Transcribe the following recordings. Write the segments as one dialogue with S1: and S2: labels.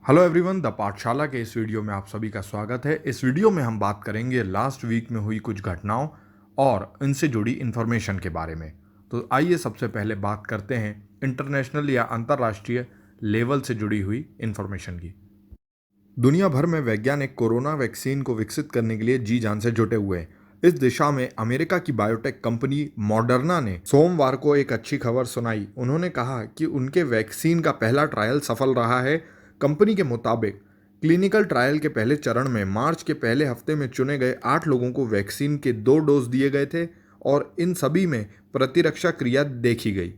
S1: Hello everyone, the पाठशाला के इस वीडियो में आप सभी का स्वागत है। इस वीडियो में हम बात करेंगे लास्ट वीक में हुई कुछ घटनाओं और इनसे जुड़ी इन्फॉर्मेशन के बारे में। तो आइए सबसे पहले बात करते हैं इंटरनेशनल या अंतर्राष्ट्रीय लेवल से जुड़ी हुई इन्फॉर्मेशन की। दुनिया भर में वैज्ञानिक कोरोना वैक्सीन को विकसित करने के लिए जी जान से जुटे हुए हैं। इस दिशा में अमेरिका की बायोटेक कंपनी मॉडर्ना ने सोमवार को एक अच्छी खबर सुनाई। उन्होंने कहा कि उनके वैक्सीन का पहला ट्रायल सफल रहा है। कंपनी के मुताबिक क्लिनिकल ट्रायल के पहले चरण में मार्च के पहले हफ्ते में चुने गए 8 लोगों को वैक्सीन के 2 डोज दिए गए थे और इन सभी में प्रतिरक्षा क्रिया देखी गई।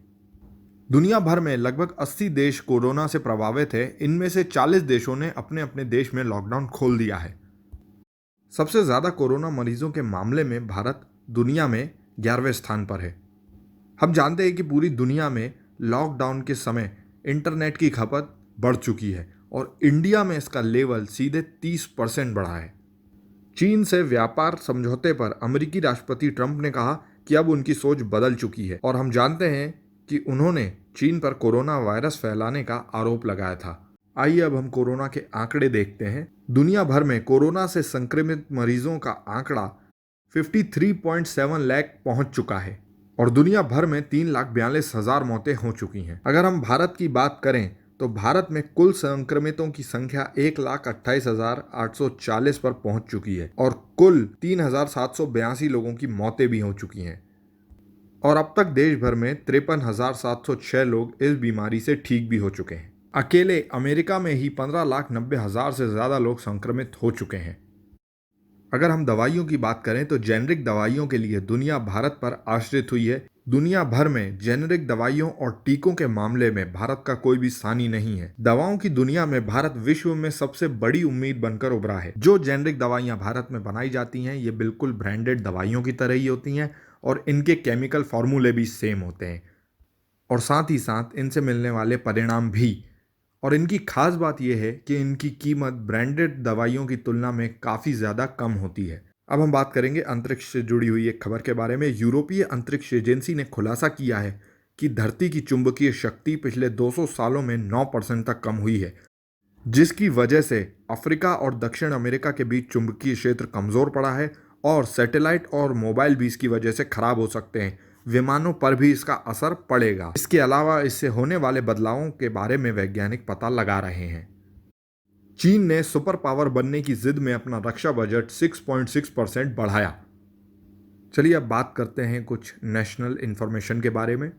S1: दुनिया भर में लगभग 80 देश कोरोना से प्रभावित है। इनमें से 40 देशों ने अपने अपने देश में लॉकडाउन खोल दिया है। सबसे ज़्यादा कोरोना मरीजों के मामले में भारत दुनिया में 11वें स्थान पर है। हम जानते हैं कि पूरी दुनिया में लॉकडाउन के समय इंटरनेट की खपत बढ़ चुकी है और इंडिया में इसका लेवल सीधे 30% बढ़ा है। चीन से व्यापार समझौते पर अमेरिकी राष्ट्रपति ट्रंप ने कहा कि अब उनकी सोच बदल चुकी है और हम जानते हैं कि उन्होंने चीन पर कोरोना वायरस फैलाने का आरोप लगाया था। आइए अब हम कोरोना के आंकड़े देखते हैं। दुनिया भर में कोरोना से संक्रमित मरीजों का आंकड़ा 53.7 लाख पहुंच चुका है और दुनिया भर में 3,42,000 मौतें हो चुकी हैं। अगर हम भारत की बात करें तो भारत में कुल संक्रमितों की संख्या 1,28,840 पर पहुंच चुकी है और कुल 3,782 लोगों की मौतें भी हो चुकी हैं और अब तक देश भर में 53,706 लोग इस बीमारी से ठीक भी हो चुके हैं। अकेले अमेरिका में ही 15,90,000 से ज़्यादा लोग संक्रमित हो चुके हैं। अगर हम दवाइयों की बात करें तो जेनेरिक दवाइयों के लिए दुनिया भारत पर आश्रित हुई है। दुनिया भर में जेनेरिक दवाइयों और टीकों के मामले में भारत का कोई भी स्थान ही नहीं है। दवाओं की दुनिया में भारत विश्व में सबसे बड़ी उम्मीद बनकर उभरा है। जो जेनेरिक दवाइयां भारत में बनाई जाती हैं ये बिल्कुल ब्रांडेड दवाइयों की तरह ही होती हैं और इनके केमिकल फार्मूले भी सेम होते हैं और साथ ही साथ इनसे मिलने वाले परिणाम भी। और इनकी खास बात यह है कि इनकी कीमत ब्रांडेड दवाइयों की तुलना में काफ़ी ज़्यादा कम होती है। अब हम बात करेंगे अंतरिक्ष से जुड़ी हुई एक खबर के बारे में। यूरोपीय अंतरिक्ष एजेंसी ने खुलासा किया है कि धरती की चुंबकीय शक्ति पिछले 200 सालों में 9% तक कम हुई है, जिसकी वजह से अफ्रीका और दक्षिण अमेरिका के बीच चुंबकीय क्षेत्र कमज़ोर पड़ा है और सैटेलाइट और मोबाइल भी इसकी वजह से खराब हो सकते हैं। विमानों पर भी इसका असर पड़ेगा। इसके अलावा इससे होने वाले बदलावों के बारे में वैज्ञानिक पता लगा रहे हैं। चीन ने सुपर पावर बनने की जिद में अपना रक्षा बजट 6.6% बढ़ाया। चलिए अब बात करते हैं कुछ नेशनल इंफॉर्मेशन के बारे में।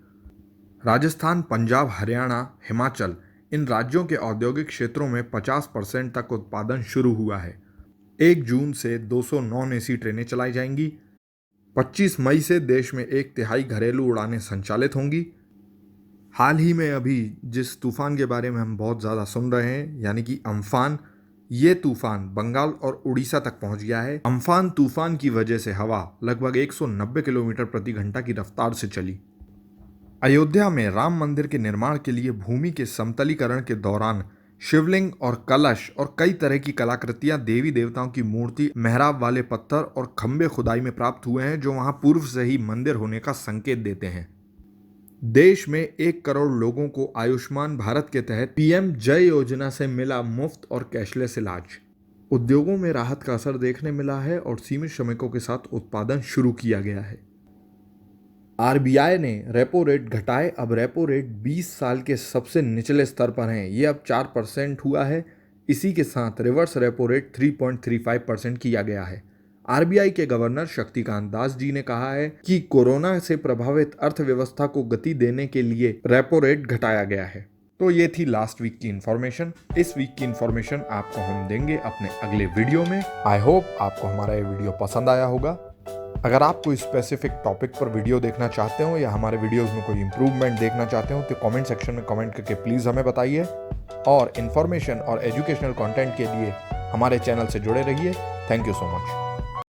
S1: राजस्थान, पंजाब, हरियाणा, हिमाचल इन राज्यों के औद्योगिक क्षेत्रों में 50% तक उत्पादन शुरू हुआ है। 1 जून से 200 नॉन एसी ट्रेनें चलाई जाएंगी। 25 मई से देश में 1/3 घरेलू उड़ानें संचालित होंगी। हाल ही में अभी जिस तूफान के बारे में हम बहुत ज़्यादा सुन रहे हैं यानी कि अम्फान, ये तूफान बंगाल और उड़ीसा तक पहुंच गया है। अम्फान तूफान की वजह से हवा लगभग 190 किलोमीटर प्रति घंटा की रफ्तार से चली। अयोध्या में राम मंदिर के निर्माण के लिए भूमि के समतलीकरण के दौरान शिवलिंग और कलश और कई तरह की कलाकृतियां, देवी देवताओं की मूर्ति, मेहराब वाले पत्थर और खंबे खुदाई में प्राप्त हुए हैं, जो वहां पूर्व से ही मंदिर होने का संकेत देते हैं। देश में 1 करोड़ लोगों को आयुष्मान भारत के तहत पीएम जय योजना से मिला मुफ्त और कैशलेस इलाज। उद्योगों में राहत का असर देखने मिला है और सीमित श्रमिकों के साथ उत्पादन शुरू किया गया है। आरबीआई ने रेपो रेट घटाए। अब रेपो रेट 20 साल के सबसे निचले स्तर पर हैं। ये अब 4% हुआ है। इसी के साथ रिवर्स रेपो रेट 3.35% किया गया है। आरबीआई के गवर्नर शक्तिकांत दास जी ने कहा है कि कोरोना से प्रभावित अर्थव्यवस्था को गति देने के लिए रेपो रेट घटाया गया है। तो ये थी लास्ट वीक की इन्फॉर्मेशन। इस वीक की इन्फॉर्मेशन आपको हम देंगे अपने अगले वीडियो में। आई होप आपको हमारा ये वीडियो पसंद आया होगा। अगर आप कोई स्पेसिफिक टॉपिक पर वीडियो देखना चाहते हो या हमारे वीडियोस में कोई इंप्रूवमेंट देखना चाहते हो तो कमेंट सेक्शन में कमेंट करके प्लीज़ हमें बताइए और इन्फॉर्मेशन और एजुकेशनल कंटेंट के लिए हमारे चैनल से जुड़े रहिए। Thank you so much.